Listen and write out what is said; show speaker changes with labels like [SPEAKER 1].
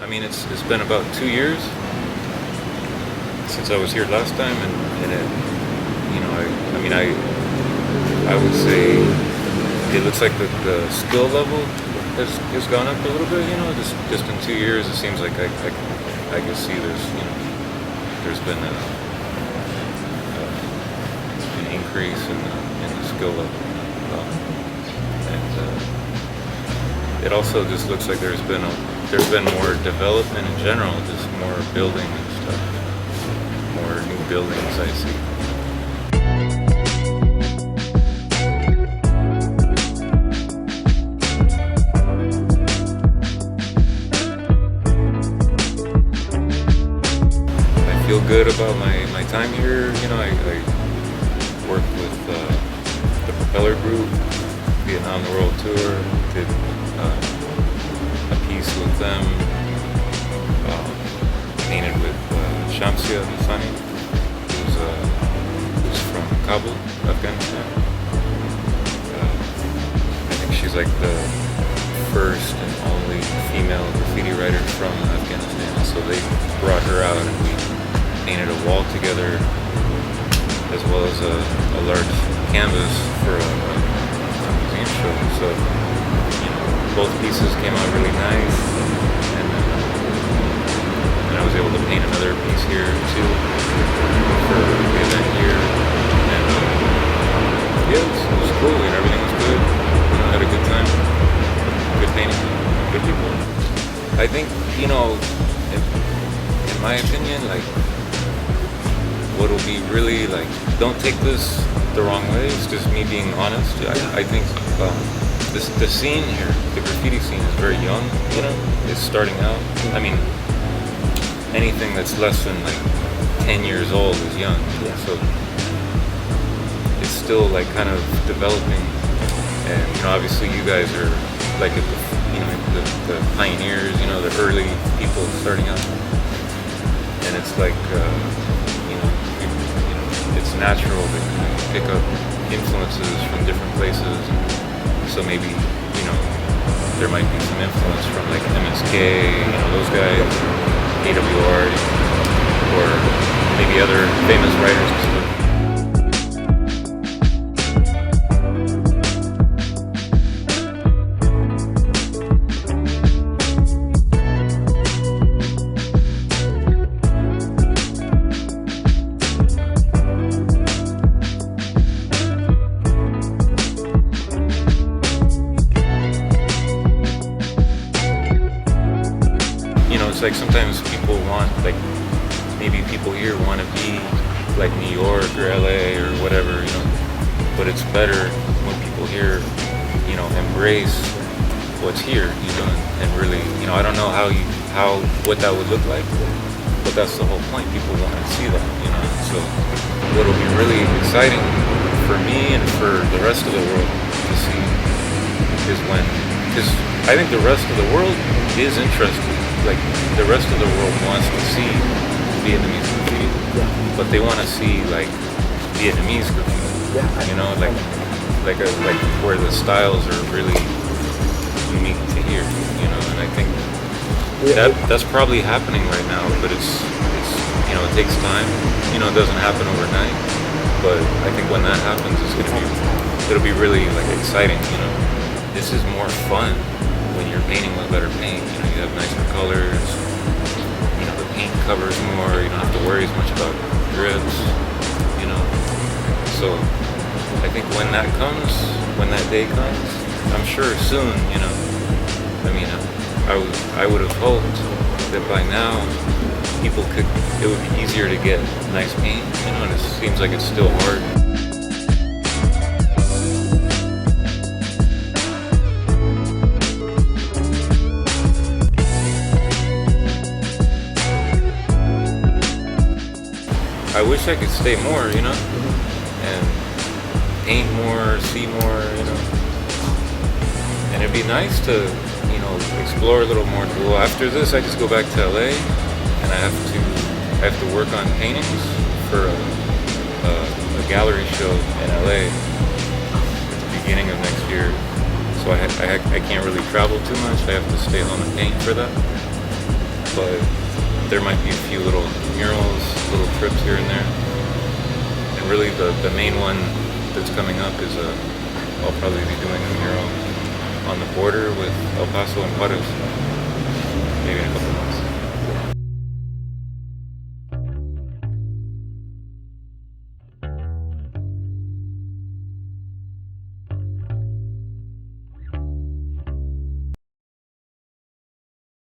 [SPEAKER 1] I mean, it's been about 2 years since I was here last time, and it, I mean, I would say it looks like the skill level has gone up a little bit. Just in 2 years, it seems like I can see there's been an increase in the skill level, and it also just looks like there's been more development in general, just more building and stuff, more new buildings I see. I feel good about my time here. I worked with the Propeller Group, Vietnam World Tour, did a piece with them, painted with Shamsia Hassani, who's from Kabul, Afghanistan. I think she's like the first and only female graffiti writer from Afghanistan, so they brought her out and we painted a wall together, as well as a large canvas for a museum show. So both pieces came out really nice, and I was able to paint another piece here too for the event here, and yeah, it was cool and everything was good. I had a good time, good painting, good people. I think in my opinion, like, what will be really, like, don't take this the wrong way, it's just me being honest. I think the scene here, the graffiti scene, is very young, it's starting out. I mean, anything that's less than like 10 years old is young, so it's still like kind of developing. And obviously you guys are like at the pioneers, the early people starting out, and it's like it's natural to pick up influences from different places. So maybe there might be some influence from like MSK, those guys, AWR, or maybe other famous writers and stuff. It's like sometimes people want, like, maybe people here want to be like New York or LA or whatever, but it's better when people here, embrace what's here, and really, I don't know what that would look like, but that's the whole point. People want to see that, so what'll be really exciting for me and for the rest of the world to see is because I think the rest of the world is interested. Like, the rest of the world wants to see Vietnamese graffiti, but they want to see like Vietnamese graffiti, like where the styles are really unique to here, and I think that's probably happening right now, but it's it takes time, it doesn't happen overnight, but I think when that happens, it'll be really like exciting, This is more fun when you're painting with better paint. You have nicer colors, the paint covers more, you don't have to worry as much about drips, so I think when that day comes, I'm sure soon, I mean, I would have hoped that by now it would be easier to get nice paint, and it seems like it's still hard. I wish I could stay more, and paint more, see more, and it'd be nice to, explore a little more. Well, after this, I just go back to LA, and I have to work on paintings for a gallery show in LA at the beginning of next year. So I can't really travel too much. I have to stay home and paint for that. but there might be a few little murals, little trips here and there. And really the main one that's coming up is I'll probably be doing a mural on the border with El Paso and Juarez, maybe in a couple months.